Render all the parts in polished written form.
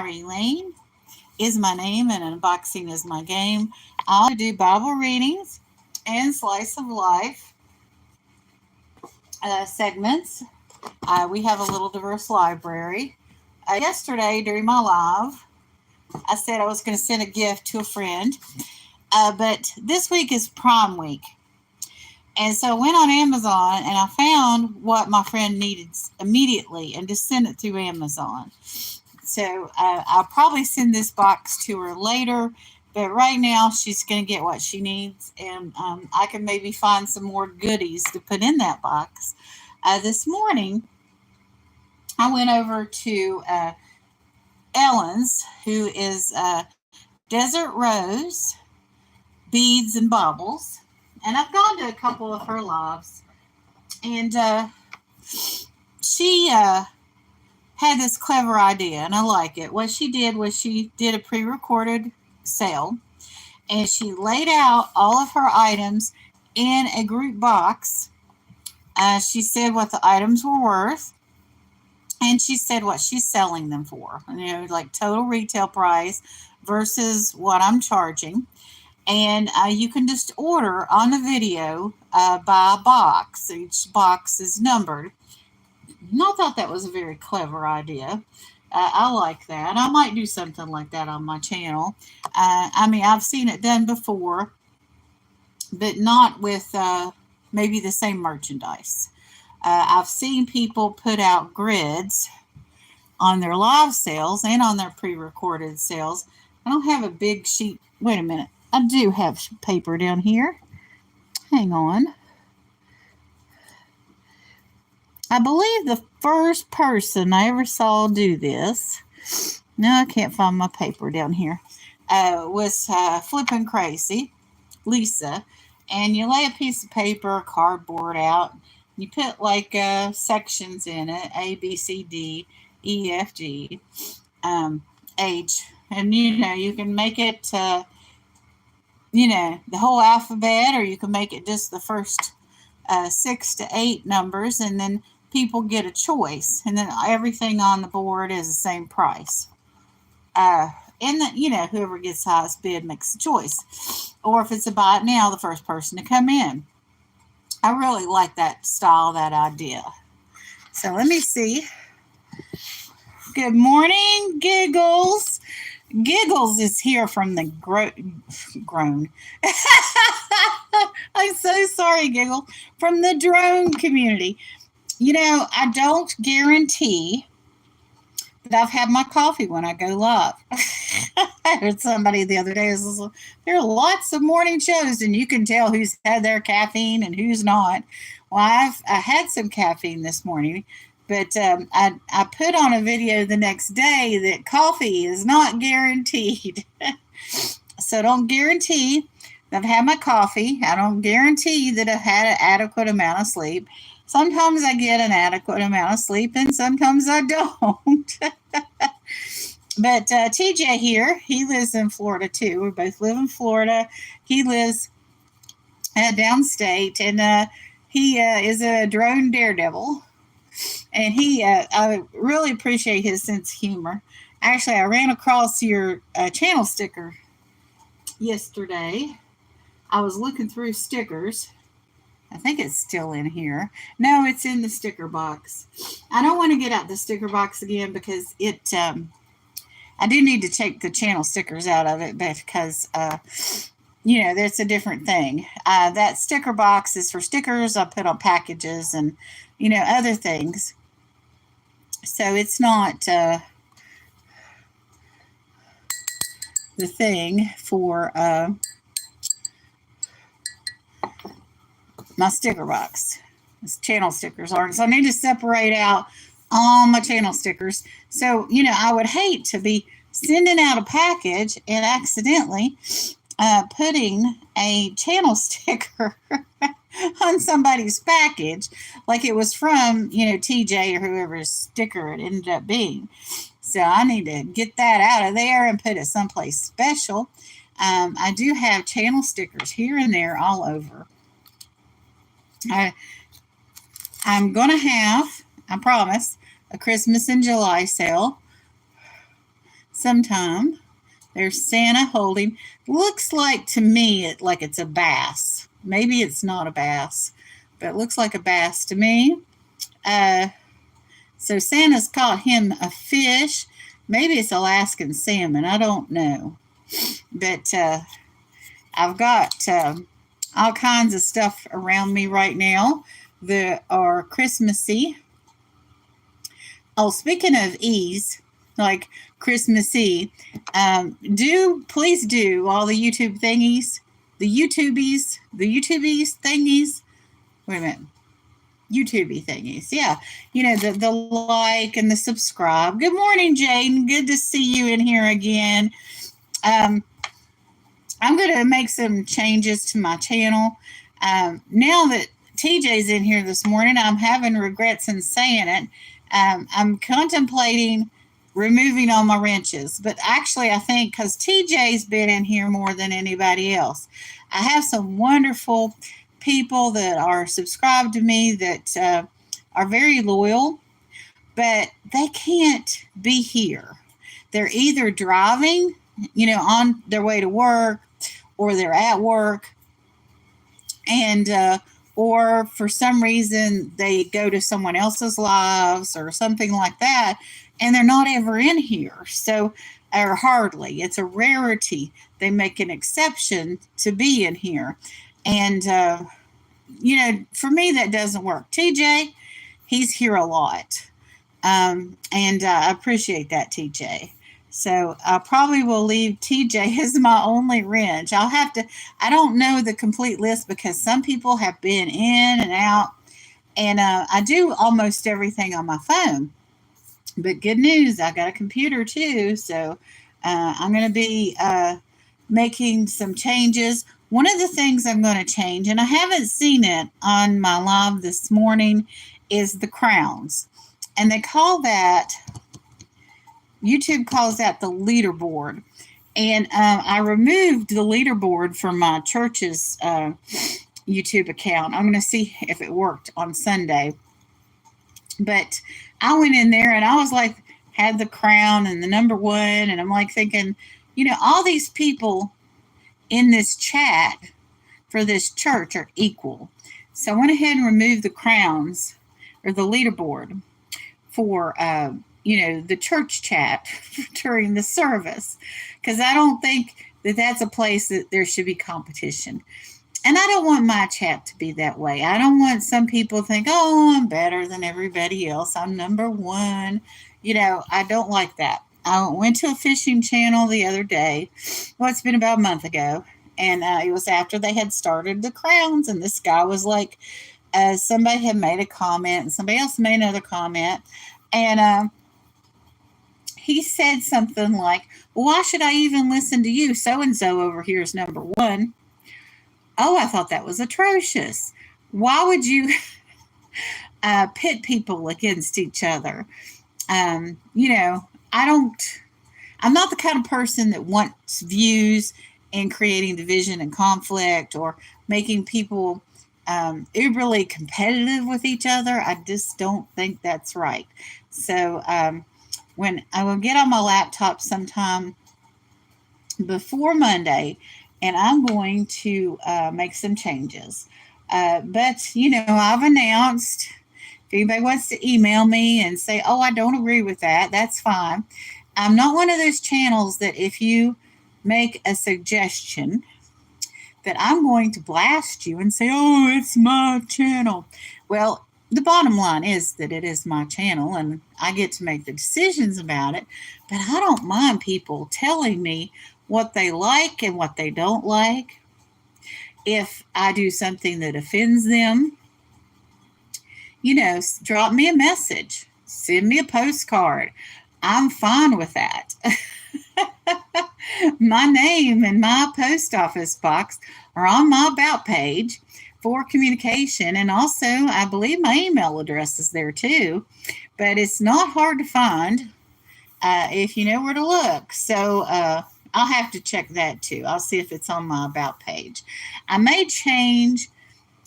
Elaine is my name and unboxing is my game. I do Bible readings and slice of life segments. We have a little diverse library. Yesterday during my live, I said I was going to send a gift to a friend, but this week is Prime Week. And so I went on Amazon and I found what my friend needed immediately and just sent it through Amazon. So I'll probably send this box to her later, but right now she's going to get what she needs, and I can maybe find some more goodies to put in that box. This morning, I went over to Ellen's, who is Desert Rose Beads and Baubles, and I've gone to a couple of her lives, and she had this clever idea, and I like it. What she did was she did a pre-recorded sale, and she laid out all of her items in a group box. She said what the items were worth, and she said what she's selling them for, like total retail price versus what I'm charging. And you can just order on the video by a box. Each box is numbered. And I thought that was a very clever idea. I like that. I might do something like that on my channel. I've seen it done before, but not with maybe the same merchandise. I've seen people put out grids on their live sales and on their pre-recorded sales. I don't have a big sheet. Wait a minute. I do have paper down here. Hang on. I believe the first person I ever saw do this, no, I can't find my paper down here, was Flippin' Crazy, Lisa. And you lay a piece of paper, cardboard out, you put like sections in it, A, B, C, D, E, F, G, H. And, you can make it, the whole alphabet, or you can make it just the first 6 to 8 numbers, and then people get a choice, and then everything on the board is the same price. Whoever gets the highest bid makes the choice. Or if it's a buy it now, the first person to come in. I really like that style, that idea. So let me see. Good morning, Giggles. Giggles is here from the groan. I'm so sorry, Giggle. From the drone community. I don't guarantee that I've had my coffee when I go live. I heard somebody the other day, there are lots of morning shows and you can tell who's had their caffeine and who's not. Well, I had some caffeine this morning, but I put on a video the next day that coffee is not guaranteed. So don't guarantee that I've had my coffee. I don't guarantee that I've had an adequate amount of sleep. Sometimes I get an adequate amount of sleep and sometimes I don't. But TJ here, he lives in Florida too. We both live in Florida. He lives downstate, and he is a drone daredevil. And I really appreciate his sense of humor. Actually, I ran across your channel sticker yesterday. I was looking through stickers. I think it's still in here. No, it's in the sticker box. I don't want to get out the sticker box again because I do need to take the channel stickers out of it because, that's a different thing. That sticker box is for stickers I put on packages and, other things. So it's not the thing for my sticker box. This channel stickers are. So I need to separate out all my channel stickers. So, I would hate to be sending out a package and accidentally putting a channel sticker on somebody's package like it was from, TJ or whoever's sticker it ended up being. So I need to get that out of there and put it someplace special. I do have channel stickers here and there all over. I'm going to have, I promise, a Christmas in July sale. sometime. There's Santa holding. Looks like to me like it's a bass. Maybe it's not a bass, but it looks like a bass to me. Uh, so Santa's caught him a fish. Maybe it's Alaskan salmon. I don't know. But I've got all kinds of stuff around me right now that are Christmassy. Oh, speaking of E's, like Christmassy, please do all the YouTube thingies, the YouTubies thingies. Wait a minute. YouTubey thingies. Yeah. The like and the subscribe. Good morning, Jaden. Good to see you in here again. I'm going to make some changes to my channel. Now that TJ's in here this morning, I'm having regrets in saying it. I'm contemplating removing all my wrenches, but actually I think because TJ's been in here more than anybody else. I have some wonderful people that are subscribed to me that are very loyal, but they can't be here. They're either driving, on their way to work, or they're at work, and or for some reason they go to someone else's lives or something like that, and they're not ever in here. So, or hardly. It's a rarity. They make an exception to be in here. And, for me, that doesn't work. TJ, he's here a lot. And I appreciate that, TJ. So I probably will leave TJ as my only wrench. I don't know the complete list because some people have been in and out. And I do almost everything on my phone. But good news, I got a computer too. So I'm going to be making some changes. One of the things I'm going to change, and I haven't seen it on my live this morning, is the crowns. And YouTube calls that the leaderboard. And I removed the leaderboard from my church's YouTube account. I'm going to see if it worked on Sunday. But I went in there and I was like, had the crown and the number one. And I'm like thinking, all these people in this chat for this church are equal. So I went ahead and removed the crowns or the leaderboard for, the church chat during the service. Because I don't think that that's a place that there should be competition. And I don't want my chat to be that way. I don't want some people to think, oh, I'm better than everybody else. I'm number one. I don't like that. I went to a fishing channel the other day. Well, it's been about a month ago. And it was after they had started the crowns. And this guy was like, somebody had made a comment and somebody else made another comment. And he said something like, well, why should I even listen to you? So-and-so over here is number one. Oh, I thought that was atrocious. Why would you pit people against each other? I'm not the kind of person that wants views and creating division and conflict or making people uberly competitive with each other. I just don't think that's right. So when I will get on my laptop sometime before Monday, and I'm going to make some changes. But, I've announced if anybody wants to email me and say, oh, I don't agree with that, that's fine. I'm not one of those channels that if you make a suggestion that I'm going to blast you and say, oh, it's my channel. Well, the bottom line is that it is my channel and I get to make the decisions about it. But I don't mind people telling me what they like and what they don't like. If I do something that offends them, drop me a message, send me a postcard. I'm fine with that. My name and my post office box are on my about page for communication. And also, I believe my email address is there too. But it's not hard to find if you know where to look. So, I'll have to check that too. I'll see if it's on my about page. I may change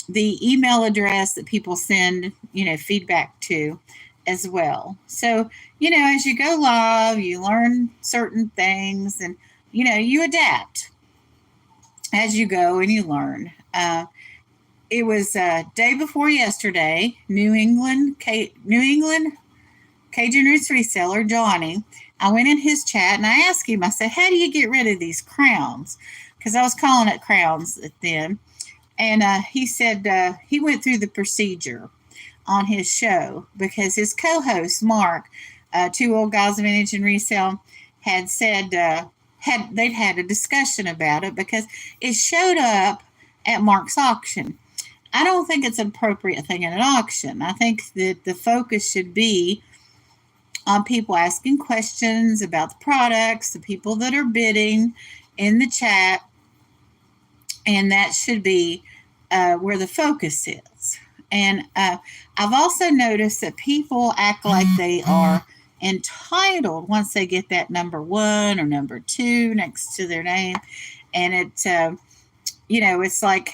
the email address that people send, feedback to as well. So, as you go live, you learn certain things and, you adapt as you go and you learn. It was day before yesterday. New England Cajun Roots reseller Johnny. I went in his chat and I asked him. I said, "How do you get rid of these crowns?" Because I was calling it crowns then. And he said he went through the procedure on his show because his co-host Mark, Two Old Guys of Vintage and Resale, had said they'd had a discussion about it because it showed up at Mark's auction. I don't think it's an appropriate thing at an auction. I think that the focus should be on people asking questions about the products, the people that are bidding in the chat, and that should be where the focus is. And I've also noticed that people act like they are entitled once they get that number one or number two next to their name. And it's like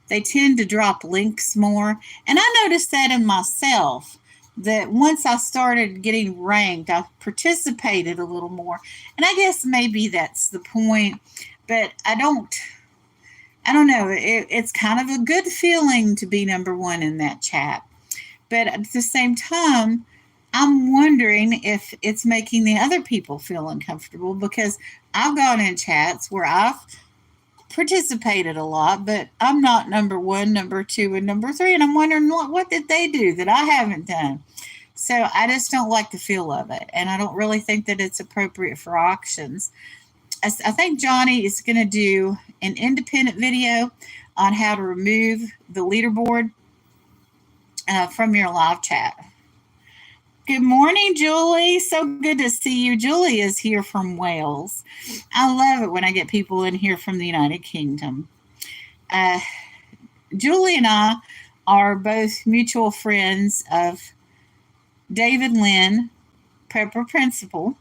they tend to drop links more. And I noticed that in myself, that once I started getting ranked, I participated a little more. And I guess maybe that's the point, but I don't know. It's kind of a good feeling to be number one in that chat. But at the same time, I'm wondering if it's making the other people feel uncomfortable because I've gone in chats where I've participated a lot, but I'm not number one, number two, and number three. And I'm wondering what did they do that I haven't done? So I just don't like the feel of it. And I don't really think that it's appropriate for auctions. I think Johnny is going to do an independent video on how to remove the leaderboard from your live chat. Good morning, Julie. So good to see you. Julie is here from Wales. I love it when I get people in here from the United Kingdom. Julie and I are both mutual friends of David Lynn, Prepper Principal,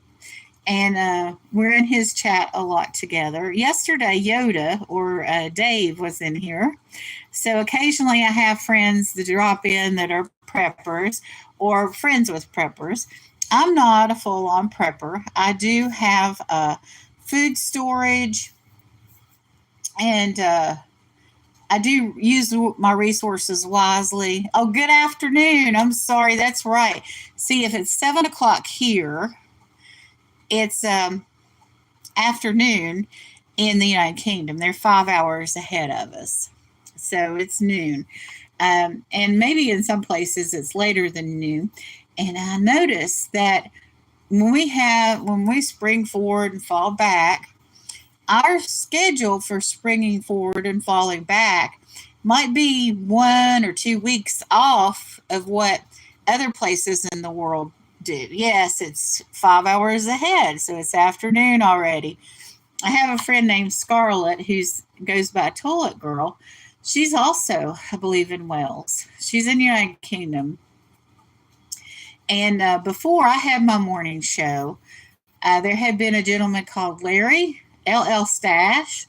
and we're in his chat a lot together. Yesterday, Yoda or Dave was in here. So occasionally I have friends that drop in that are preppers or friends with preppers. I'm not a full-on prepper. I do have food storage, and I do use my resources wisely. Oh, good afternoon. I'm sorry. That's right. See, if it's 7 o'clock here, it's afternoon in the United Kingdom. They're 5 hours ahead of us. So it's noon. And maybe in some places it's later than noon. And I noticed that when we spring forward and fall back, our schedule for springing forward and falling back might be 1 or 2 weeks off of what other places in the world do. Yes, it's 5 hours ahead, so it's afternoon already. I have a friend named Scarlett who goes by Toilet Girl. She's also, I believe, in Wales. She's in the United Kingdom. And before I had my morning show, there had been a gentleman called Larry, LL Stash,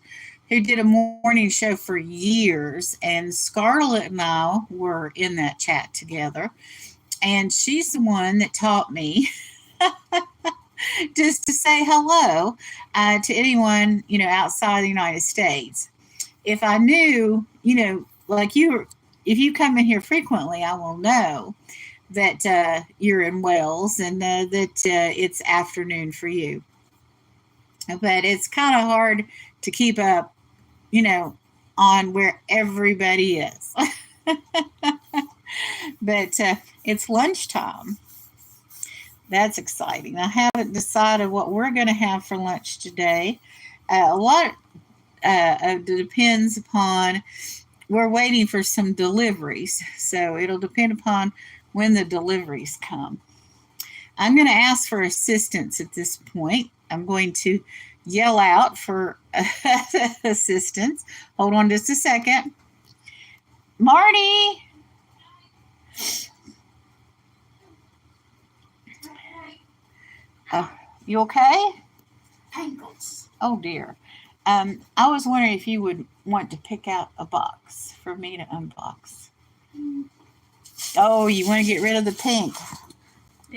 who did a morning show for years. And Scarlett and I were in that chat together. And she's the one that taught me just to say hello to anyone, outside the United States. If I knew, like if you come in here frequently, I will know that you're in Wales and that it's afternoon for you. But it's kind of hard to keep up, on where everybody is. But it's lunchtime. That's exciting. I haven't decided what we're going to have for lunch today. A lot depends upon, we're waiting for some deliveries. So it'll depend upon when the deliveries come. I'm going to ask for assistance at this point. I'm going to yell out for assistance. Hold on just a second. Marty! You okay? Ankles. Oh, dear. I was wondering if you would want to pick out a box for me to unbox. Oh, you want to get rid of the pink.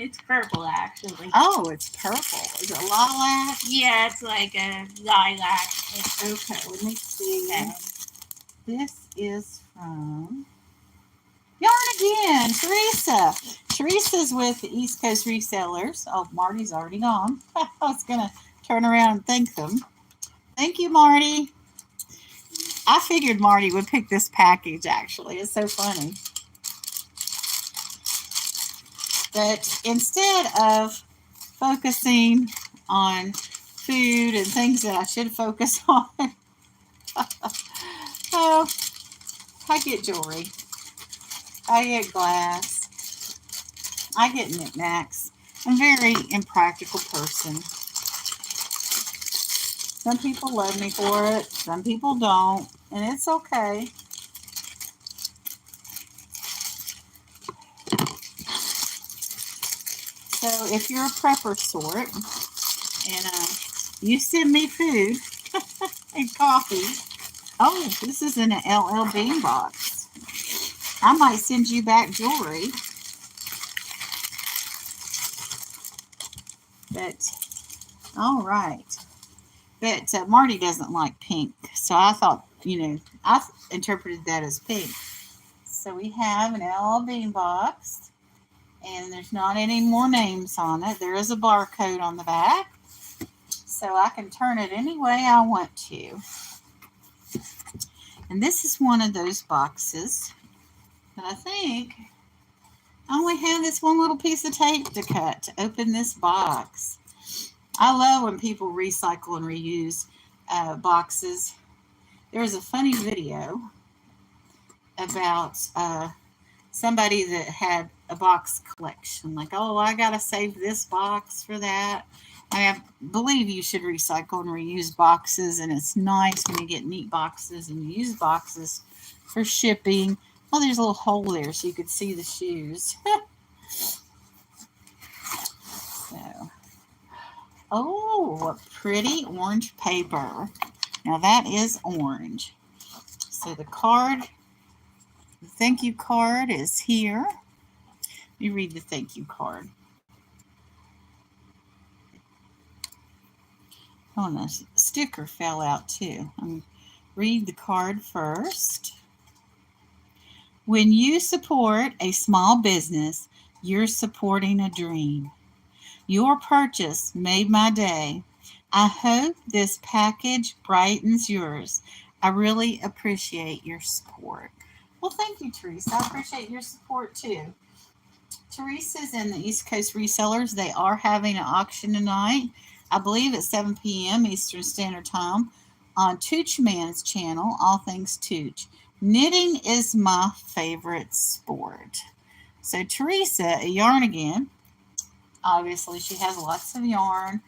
It's purple, actually. Oh, it's purple. Is it lilac? Yeah, it's like a lilac. Okay, let me see. Okay. This is from Yarn Again, Teresa. Teresa's with the East Coast Resellers. Oh, Marty's already gone. I was going to turn around and thank them. Thank you, Marty. I figured Marty would pick this package, actually. It's so funny. But instead of focusing on food and things that I should focus on, oh, I get jewelry. I get glass. I get knickknacks. I'm a very impractical person. Some people love me for it. Some people don't. And it's okay. So if you're a prepper sort and you send me food and coffee. Oh, this is in an LL Bean box. I might send you back jewelry. But, all right. But Marty doesn't like pink. So I thought, I interpreted that as pink. So we have an LL Bean box. And there's not any more names on it. There is a barcode on the back. So I can turn it any way I want to. And this is one of those boxes. And I think I only have this one little piece of tape to cut to open this box. I love when people recycle and reuse boxes. There was a funny video about somebody that had a box collection. Like, oh, I got to save this box for that. I believe you should recycle and reuse boxes, and it's nice when you get neat boxes and use boxes for shipping. Oh, there's a little hole there so you could see the shoes. So, oh, pretty orange paper. Now that is orange. So the card, the thank you card is here. Let me read the thank you card. Oh, and the sticker fell out too. Read the card first. When you support a small business, you're supporting a dream. Your purchase made my day. I hope this package brightens yours. I really appreciate your support. Well, thank you, Teresa. I appreciate your support too. Teresa's in the East Coast Resellers. They are having an auction tonight. I believe at 7 p.m. Eastern Standard Time on Tooch Man's channel, All Things Tooch. Knitting is my favorite sport. So Teresa at Yarn Again, obviously she has lots of yarn.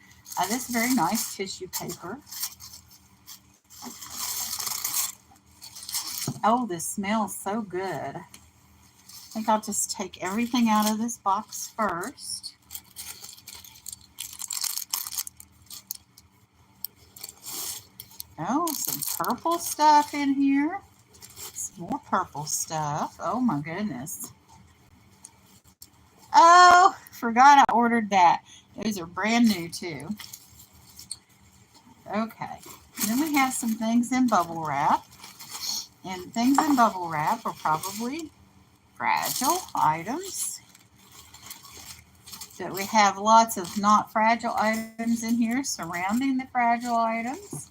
This very nice tissue paper. Oh, this smells so good. I think I'll just take everything out of this box first. Oh, some purple stuff in here. Some more purple stuff. Oh my goodness. Oh, forgot I ordered that. Those are brand new too. Okay. Then we have some things in bubble wrap. And things in bubble wrap are probably fragile items. But we have lots of not fragile items in here surrounding the fragile items.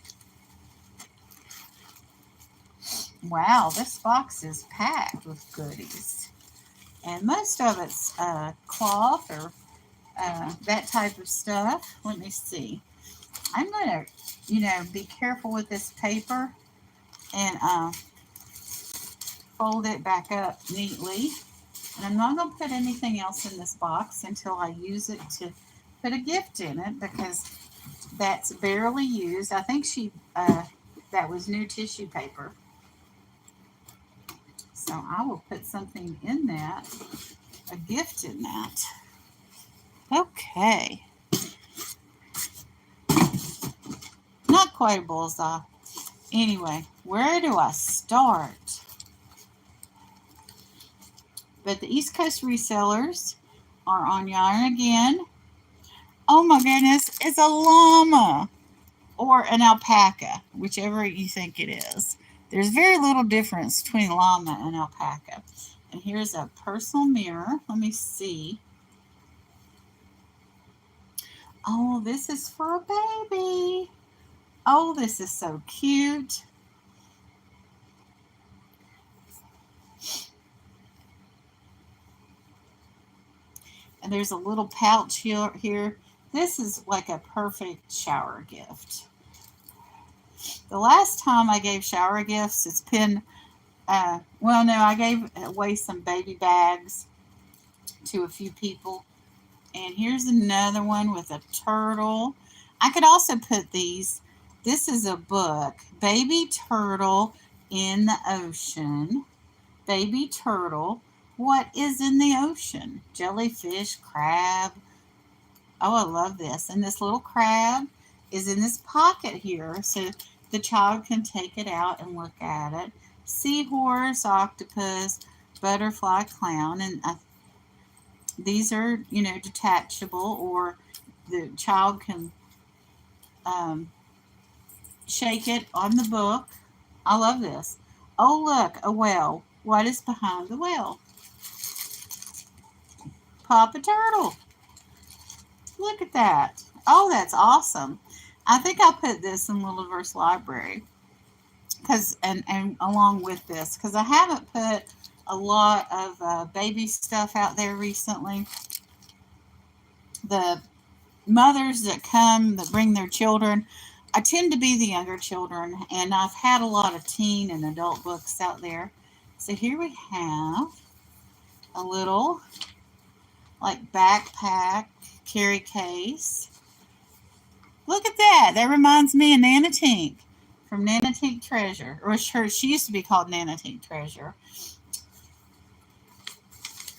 Wow, this box is packed with goodies. And most of it's cloth or that type of stuff. Let me see. I'm going to, be careful with this paper and fold it back up neatly. And I'm not going to put anything else in this box until I use it to put a gift in it because that's barely used. I think that was new tissue paper. So I will put something in that, a gift in that. Okay. Not quite a bullseye. Anyway, where do I start? But the East Coast Resellers are on yarn again. Oh my goodness, it's a llama or an alpaca, whichever you think it is. There's very little difference between llama and alpaca. And here's a personal mirror. Let me see. Oh, this is for a baby. Oh, this is so cute. And there's a little pouch here. This is like a perfect shower gift. The last time I gave shower gifts, it's been, well, no, I gave away some baby bags to a few people. And here's another one with a turtle. I could also put these. This is a book, Baby Turtle in the Ocean. Baby turtle. What is in the ocean? Jellyfish, crab. Oh, I love this. And this little crab is in this pocket here, so the child can take it out and look at it. Seahorse, octopus, butterfly, clown, and these are, detachable, or the child can um, shake it on the book. I love this. Oh, look, a whale. What is behind the whale? Papa Turtle. Look at that. Oh, that's awesome. I think I'll put this in Littleverse Library because and along with this, because I haven't put a lot of baby stuff out there recently. The mothers that come that bring their children, I tend to be the younger children, and I've had a lot of teen and adult books out there. So here we have a little like backpack carry case. Look at that. That reminds me of Nana Tink from Nana Tink Treasure. Or she used to be called Nana Tink Treasure.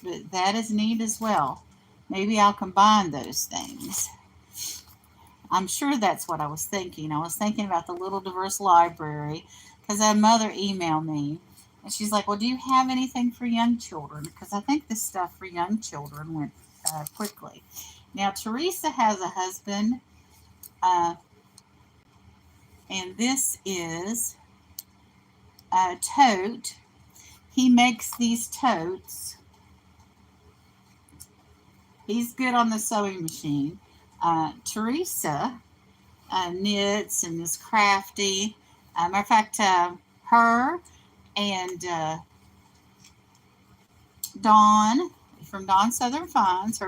But that is neat as well. Maybe I'll combine those things. I'm sure that's what I was thinking. I was thinking about the Little Diverse Library because a mother emailed me. And she's like, well, do you have anything for young children? Because I think this stuff for young children went quickly. Now, Teresa has a husband, and this is a tote. He makes these totes. He's good on the sewing machine. Teresa knits and is crafty. Matter of fact, her and Dawn from Dawn Southern Finds,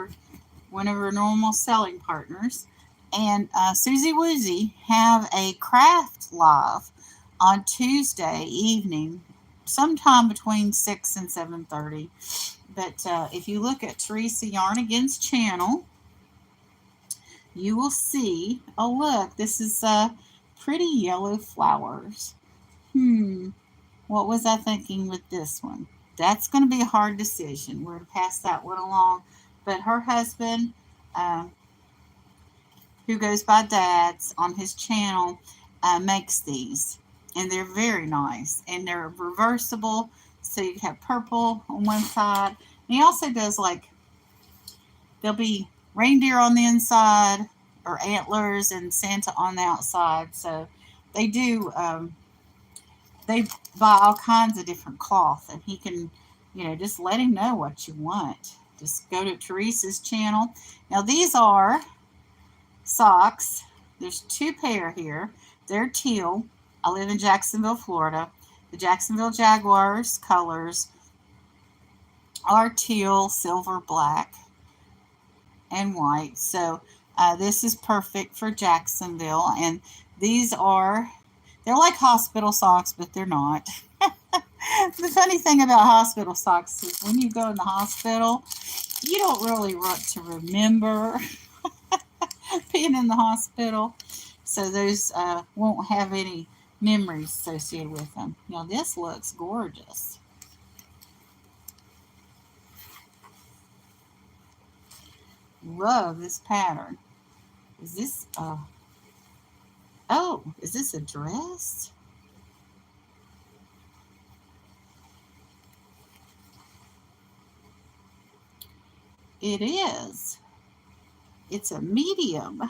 one of her normal selling partners, and Susie Woozy have a craft live on Tuesday evening, sometime between 6 and 7:30. But if you look at Teresa Yarnigan's channel, you will see, oh look, this is pretty yellow flowers. What was I thinking with this one? That's going to be a hard decision. We're going to pass that one along. But her husband, who goes by Dad's on his channel, makes these. And they're very nice. And they're reversible. So you have purple on one side. And he also does there'll be reindeer on the inside or antlers and Santa on the outside. So they do, they buy all kinds of different cloth, and he can, just let him know what you want. Just go to Teresa's channel. Now these are socks. There's two pair here. They're teal. I live in Jacksonville, Florida. The Jacksonville Jaguars colors are teal, silver, black, and white. So this is perfect for Jacksonville. And these they're like hospital socks, but they're not. The funny thing about hospital socks is when you go in the hospital, you don't really want to remember being in the hospital. So those won't have any memories associated with them. Now this looks gorgeous. Love this pattern. Is this is this a dress? It is. It's a medium.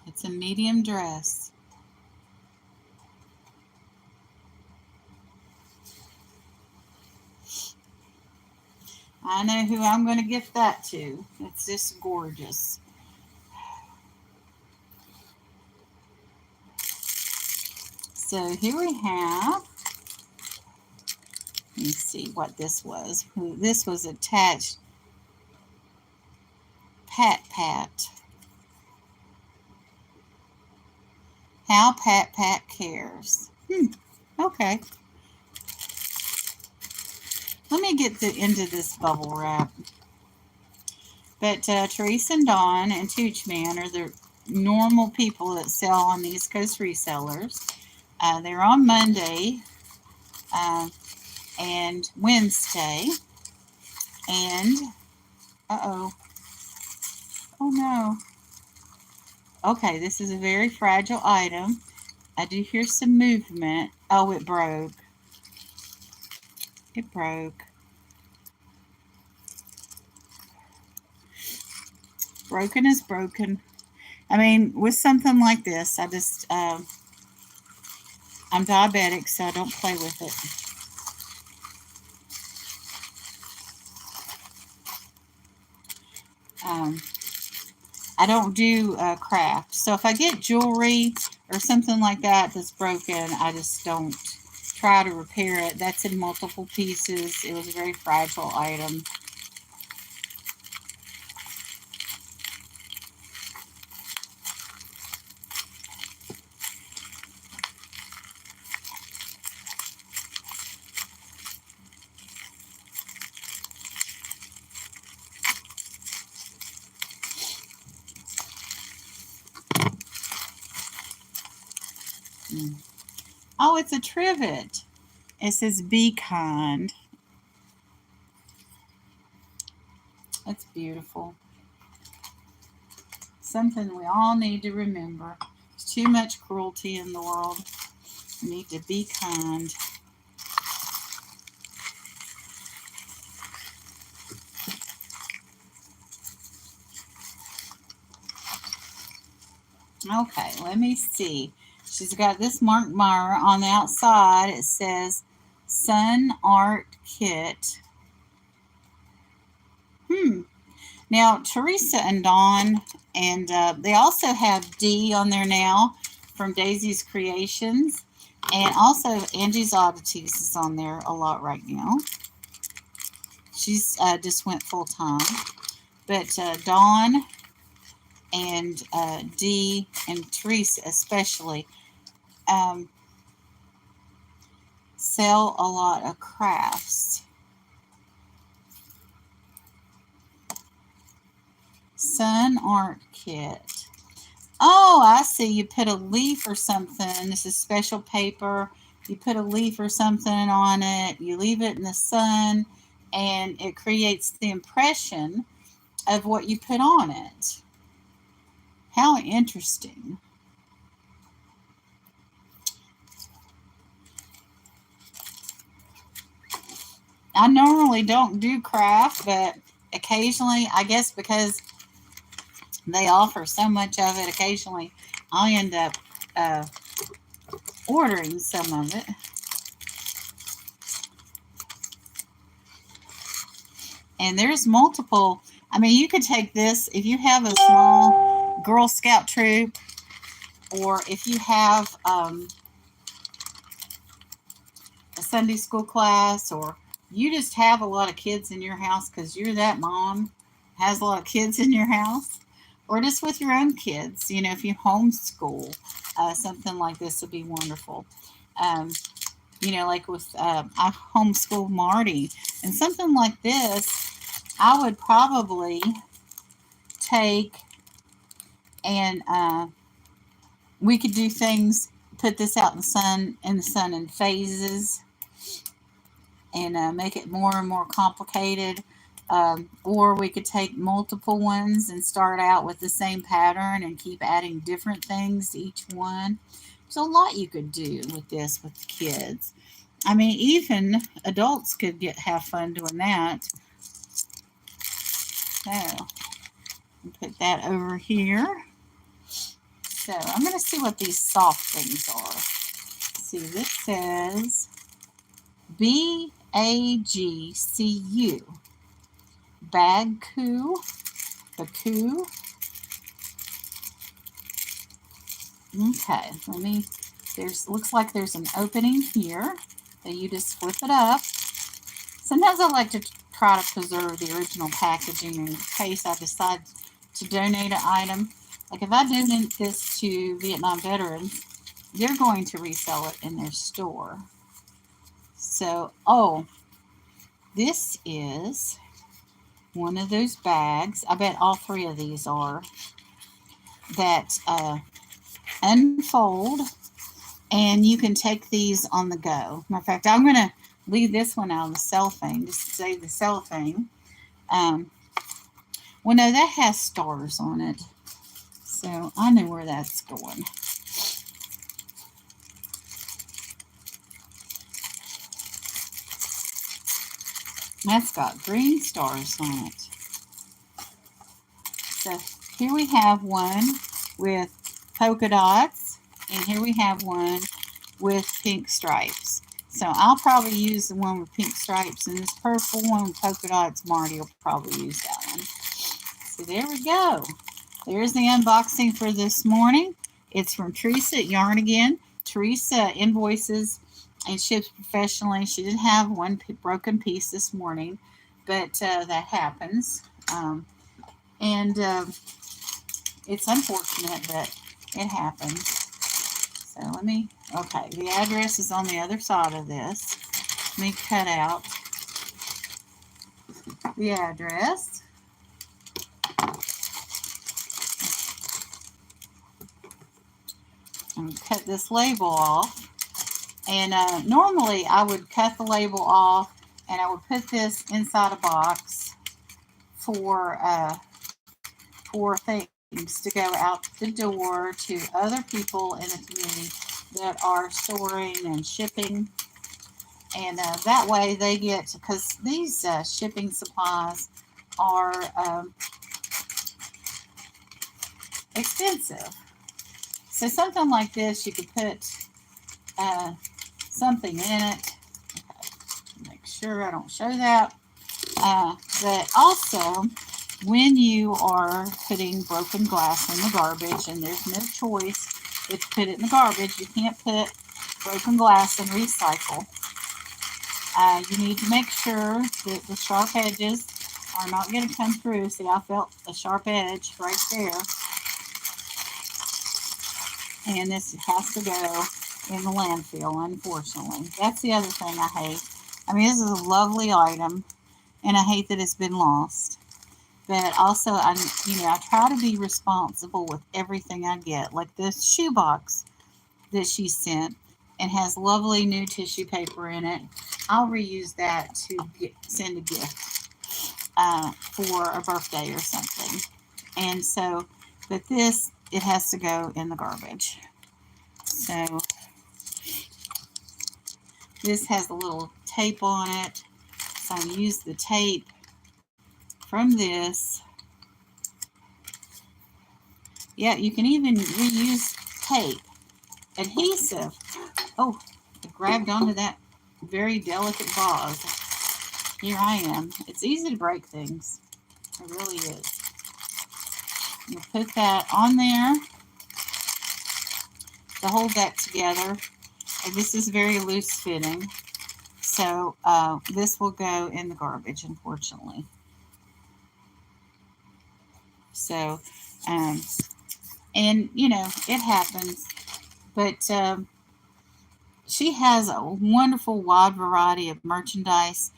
It's a medium dress. I know who I'm going to gift that to. It's just gorgeous. So here we have, let me see what this was. This was attached. Pat. How Pat cares. Okay. Let me get into this bubble wrap. But Teresa and Dawn and Toochman are the normal people that sell on the East Coast resellers. They're on Monday and Wednesday. And, oh no. Okay, this is a very fragile item. I do hear some movement. Oh, it broke. It broke. Broken is broken. I mean, with something like this, I just, I'm diabetic, so I don't play with it. I don't do crafts. So if I get jewelry or something like that that's broken, I just don't try to repair it. That's in multiple pieces. It was a very fragile item. Oh, it's a trivet. It says be kind. That's beautiful. Something we all need to remember. There's too much cruelty in the world. We need to be kind. Okay, let me see. She's got this Mark Meyer on the outside. It says Sun Art Kit. Now, Teresa and Dawn, and they also have Dee on there now from Daisy's Creations. And also Angie's Oddities is on there a lot right now. She's just went full time. But Dawn and Dee and Teresa especially sell a lot of crafts. Sun Art Kit. Oh, I see. You put a leaf or something. This is special paper. You put a leaf or something on it. You leave it in the sun, and it creates the impression of what you put on it. How interesting. I normally don't do craft, but occasionally, I guess because they offer so much of it, occasionally I'll end up ordering some of it. And there's multiple. I mean, you could take this if you have a small Girl Scout troop, or if you have a Sunday school class, or you just have a lot of kids in your house because you're that mom has a lot of kids in your house, or just with your own kids. You know, if you homeschool, something like this would be wonderful. You know, like with I homeschool Marty, and something like this, I would probably take and we could do things. Put this out in the sun in phases, and make it more and more complicated. Or we could take multiple ones and start out with the same pattern and keep adding different things to each one. There's a lot you could do with this with the kids. I mean, even adults could have fun doing that. So, put that over here. So, I'm going to see what these soft things are. See, this says BAGCU. Bagku. Baku. Okay, looks like there's an opening here that you just flip it up. Sometimes I like to try to preserve the original packaging in case I decide to donate an item. Like if I donate this to Vietnam veterans, they're going to resell it in their store. So, this is one of those bags. I bet all three of these are that unfold, and you can take these on the go. Matter of fact, I'm going to leave this one out of the cellophane just to save the cellophane. Well, no, that has stars on it, so I know where that's going. That's got green stars on it. So here we have one with polka dots, and here we have one with pink stripes. So I'll probably use the one with pink stripes, and this purple one with polka dots, Marty will probably use that one. So there we go. There's the unboxing for this morning. It's from Teresa at Yarn Again. Teresa invoices and ships professionally. She did have one broken piece this morning, but that happens. It's unfortunate, but it happens. So okay, the address is on the other side of this. Let me cut out the address. And cut this label off. And normally I would cut the label off and I would put this inside a box for things to go out the door to other people in the community that are storing and shipping. And that way they get, because these shipping supplies are expensive. So something like this, you could put something in it. Okay, make sure I don't show that. But also, when you are putting broken glass in the garbage, and there's no choice but to put it in the garbage, you can't put broken glass in recycle. You need to make sure that the sharp edges are not going to come through. See, I felt a sharp edge right there. And this has to go in the landfill, unfortunately. That's the other thing I hate. I mean, this is a lovely item, and I hate that it's been lost. But also, I try to be responsible with everything I get. Like this shoebox that she sent and has lovely new tissue paper in it. I'll reuse that to send a gift for a birthday or something. And so, but this, it has to go in the garbage. So this has a little tape on it. So I use the tape from this. Yeah, you can even reuse tape. Adhesive. Oh, I grabbed onto that very delicate vase. Here I am. It's easy to break things. It really is. You put that on there to hold that together. And this is very loose fitting. So this will go in the garbage, unfortunately. So, and it happens. But she has a wonderful wide variety of merchandise.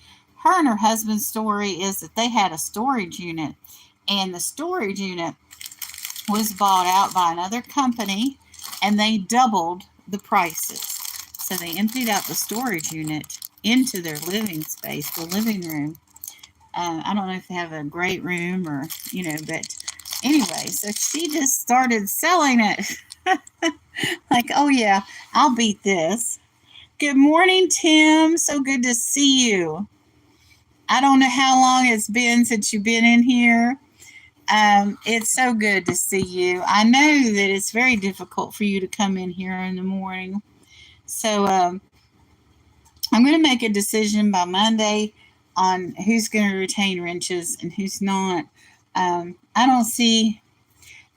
Her and her husband's story is that they had a storage unit, and the storage unit was bought out by another company, and they doubled the prices. So they emptied out the storage unit into their living space, the living room. I don't know if they have a great room or, but anyway, so she just started selling it. Like, oh yeah, I'll beat this. Good morning, Tim. So good to see you. I don't know how long it's been since you've been in here. It's so good to see you. I know that it's very difficult for you to come in here in the morning. So I'm going to make a decision by Monday on who's going to retain wrenches and who's not. I don't see,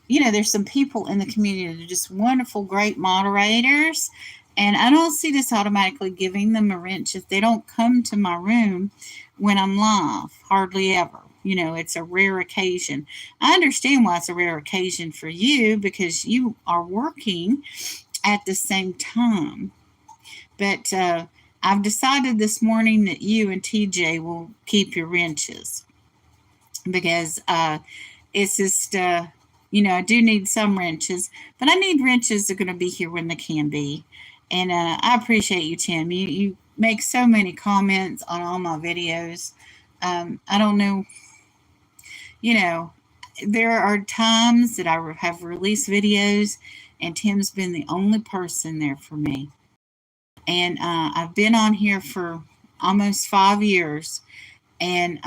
there's some people in the community that are just wonderful, great moderators. And I don't see this automatically giving them a wrench if they don't come to my room when I'm live, hardly ever. It's a rare occasion. I understand why it's a rare occasion for you because you are working at the same time. But I've decided this morning that you and TJ will keep your wrenches because it's just, I do need some wrenches, but I need wrenches that are going to be here when they can be. And I appreciate you, Tim. You make so many comments on all my videos. I don't know, there are times that I have released videos, and Tim's been the only person there for me. And I've been on here for almost 5 years. And,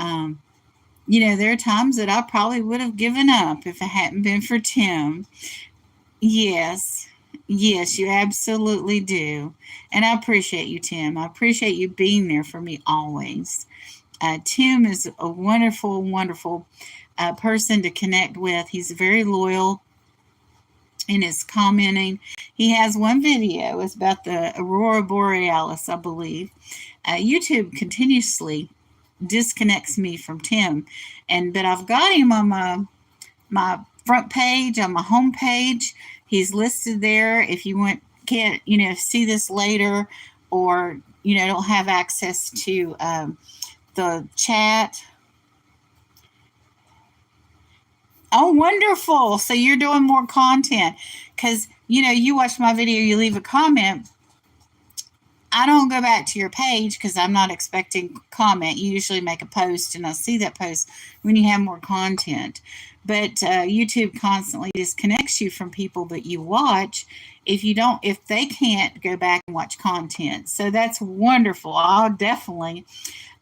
there are times that I probably would have given up if it hadn't been for Tim. Yes, yes, you absolutely do. And I appreciate you, Tim. I appreciate you being there for me always. Tim is a wonderful, wonderful person to connect with. He's very loyal in his commenting. He has one video. It's about the Aurora Borealis, I believe. YouTube continuously disconnects me from Tim, but I've got him on my front page, on my home page. He's listed there. If you can't see this later, or don't have access to the chat. Oh, wonderful. So you're doing more content because, you watch my video, you leave a comment. I don't go back to your page because I'm not expecting comment. You usually make a post and I see that post when you have more content. But YouTube constantly disconnects you from people that you watch if they can't go back and watch content. So that's wonderful. I'll definitely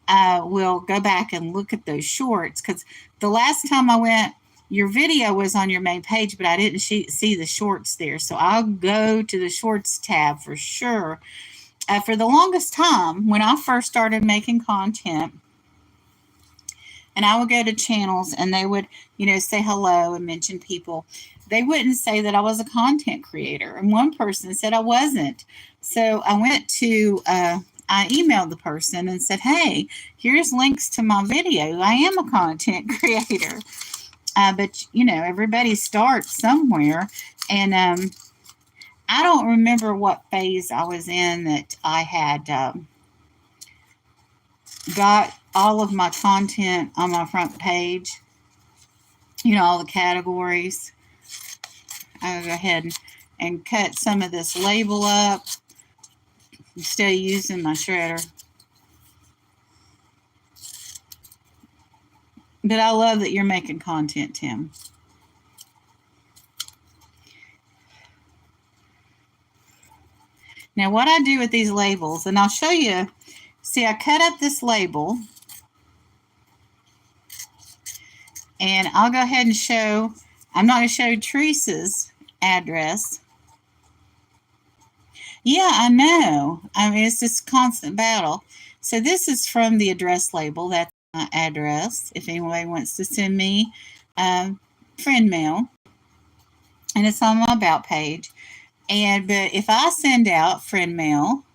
will go back and look at those shorts because the last time I went, your video was on your main page, but I didn't see the shorts there. So I'll go to the shorts tab for sure. For the longest time, when I first started making content, and I would go to channels and they would, say hello and mention people, they wouldn't say that I was a content creator. And one person said I wasn't. So I I emailed the person and said, hey, here's links to my video. I am a content creator. But, everybody starts somewhere. And I don't remember what phase I was in that I had got all of my content on my front page, all the categories. I'll go ahead and cut some of this label up instead of using my shredder. But I love that you're making content, Tim. Now, what I do with these labels, and I'll show you, see, I cut up this label, and I'll go ahead and show, I'm not going to show Teresa's address. Yeah, I know. I mean, it's this constant battle. So this is from the address label. That's my address if anybody wants to send me friend mail. And it's on my About page. But if I send out friend mail,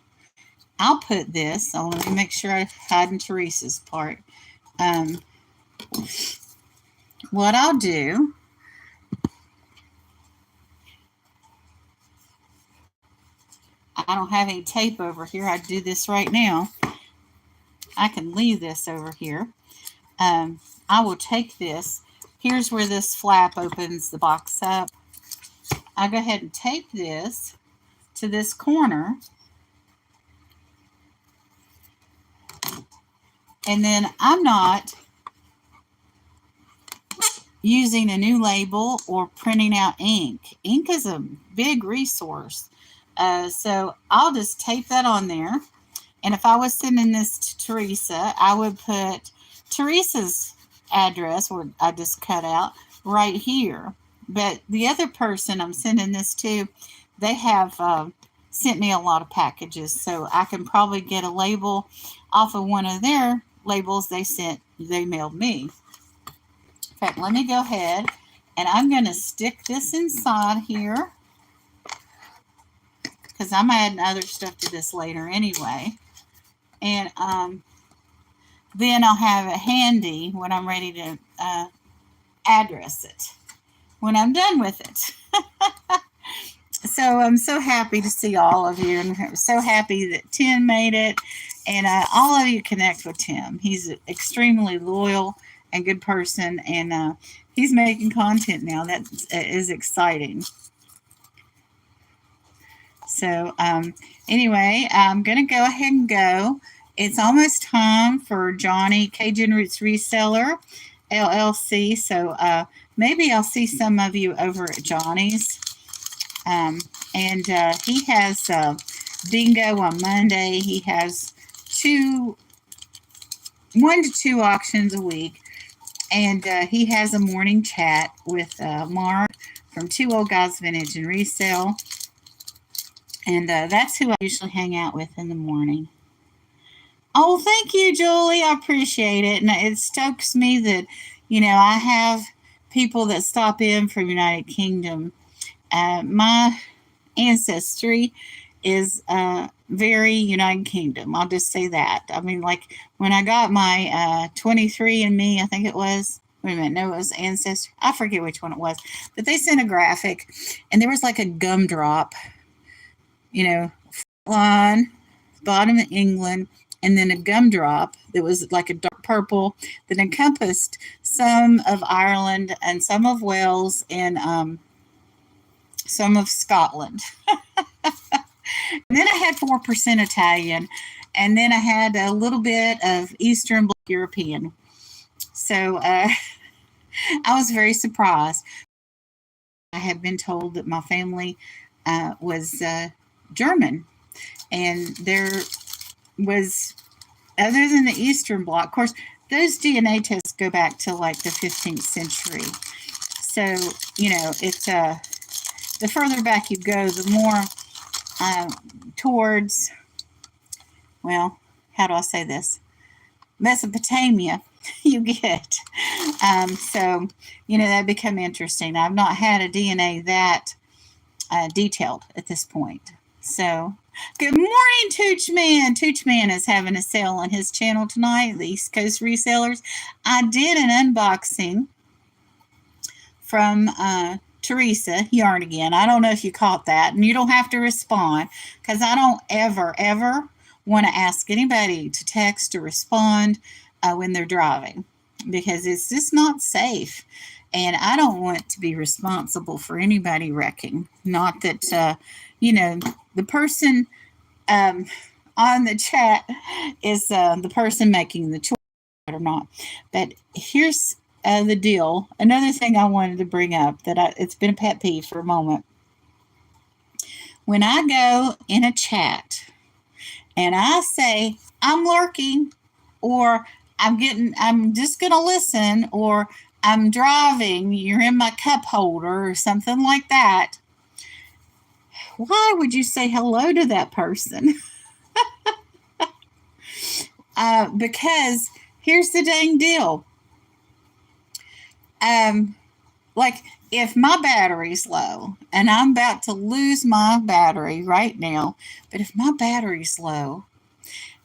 I'll put this. Oh, let me make sure I hide in Teresa's part. What I'll do, I don't have any tape over here. I'd do this right now. I can leave this over here. I will take this. Here's where this flap opens the box up. I'll go ahead and tape this to this corner. And then I'm not using a new label or printing out ink. Ink is a big resource. So I'll just tape that on there. And if I was sending this to Teresa, I would put Teresa's address, where I just cut out, right here. But the other person I'm sending this to, they have sent me a lot of packages, so I can probably get a label off of one of their labels they mailed me. In fact, let me go ahead and I'm going to stick this inside here because I'm adding other stuff to this later anyway. And then I'll have it handy when I'm ready to address it, when I'm done with it. So I'm so happy to see all of you, and I'm so happy that Tim made it, and all of you connect with Tim. He's an extremely loyal and good person, and he's making content now. That is exciting. So anyway, I'm going to go ahead and go. It's almost time for Johnny Cajun Roots Reseller LLC. So maybe I'll see some of you over at Johnny's. And he has bingo on Monday. He has 1 to 2 auctions a week. And he has a morning chat with Mark from Two Old Guys Vintage and Resale. And that's who I usually hang out with in the morning. Oh, thank you, Julie. I appreciate it. And it stokes me that, I have people that stop in from United Kingdom. My ancestry is very United Kingdom. I'll just say that. I mean, like when I got my 23andMe, I think it was. Wait a minute, no, it was Ancestry. I forget which one it was. But they sent a graphic, and there was like a gumdrop, line, bottom of England, and then a gumdrop that was like a dark purple that encompassed some of Ireland and some of Wales and some of Scotland. And then I had 4% Italian, and then I had a little bit of Eastern Bloc European. So I was very surprised. I had been told that my family was German, and there was, other than the Eastern Bloc, of course, those DNA tests go back to like the 15th century. So, it's the further back you go, the more towards, well, how do I say this? Mesopotamia you get. So, that become interesting. I've not had a DNA that detailed at this point. So, good morning, Tooch Man. Tooch Man is having a sale on his channel tonight, the East Coast Resellers. I did an unboxing from Teresa Yarn Again. I don't know if you caught that, and you don't have to respond because I don't ever want to ask anybody to text or respond when they're driving, because it's just not safe. And I don't want to be responsible for anybody wrecking. Not that, the person on the chat is the person making the choice or not. But here's the deal. Another thing I wanted to bring up it's been a pet peeve for a moment. When I go in a chat and I say, I'm lurking, or I'm just going to listen, or I'm driving, you're in my cup holder, or something like that, why would you say hello to that person? Because here's the dang deal. Like if my battery's low, and I'm about to lose my battery right now, but if my battery's low,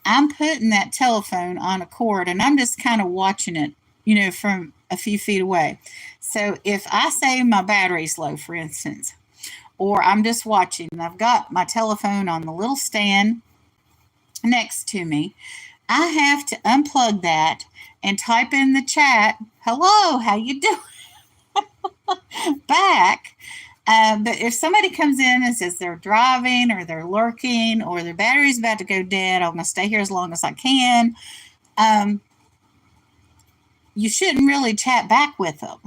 I'm putting that telephone on a cord and I'm just kind of watching it, from a few feet away. So if I say my battery's low, for instance, or I'm just watching and I've got my telephone on the little stand next to me, I have to unplug that and type in the chat, hello, how you doing? Back. But if somebody comes in and says they're driving or they're lurking or their battery's about to go dead, I'm going to stay here as long as I can, you shouldn't really chat back with them,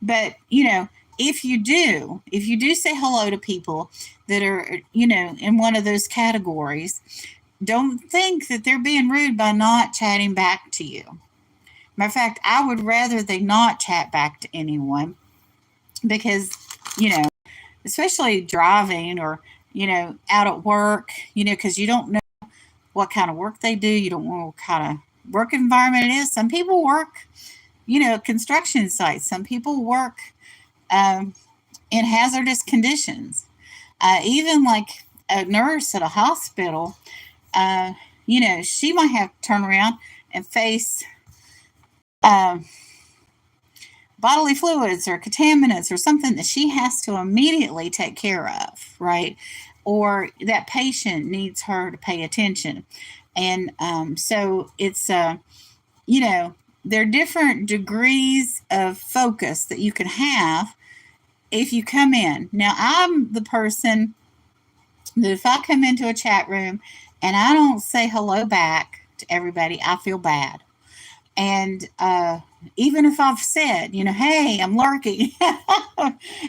But, if you do say hello to people that are, you know, in one of those categories, don't think that they're being rude by not chatting back to you. Matter of fact, I would rather they not chat back to anyone because, you know, especially driving or, you know, out at work, you know, because you don't know what kind of work they do. You don't know what kind of work environment it is. Some people work, you know, construction sites. Some people work um, in hazardous conditions. Even like a nurse at a hospital, uh, you know, she might have to turn around and face um, bodily fluids or contaminants or something that she has to immediately take care of, right? Or that patient needs her to pay attention. And so it's, you know, there are different degrees of focus that you can have if you come in. Now, I'm the person that if I come into a chat room and I don't say hello back to everybody, I feel bad. And even if I've said, you know, hey, I'm lurking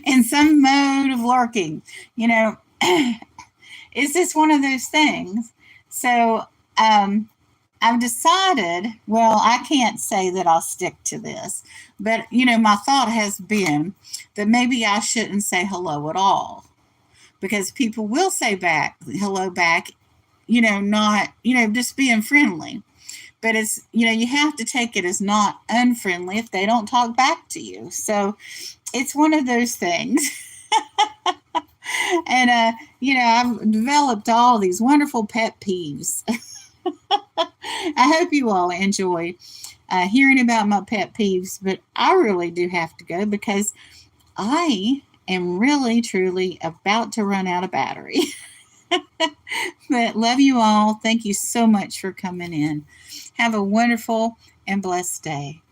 in some mode of lurking, you know, it's just one of those things. So I've decided, well, I can't say that I'll stick to this, but, you know, my thought has been that maybe I shouldn't say hello at all because people will say back, hello back, you know, not, you know, just being friendly. But it's, you know, you have to take it as not unfriendly if they don't talk back to you. So it's one of those things. And, you know, I've developed all these wonderful pet peeves. I hope you all enjoy hearing about my pet peeves, but I really do have to go because I am really, truly about to run out of battery. But love you all. Thank you so much for coming in. Have a wonderful and blessed day.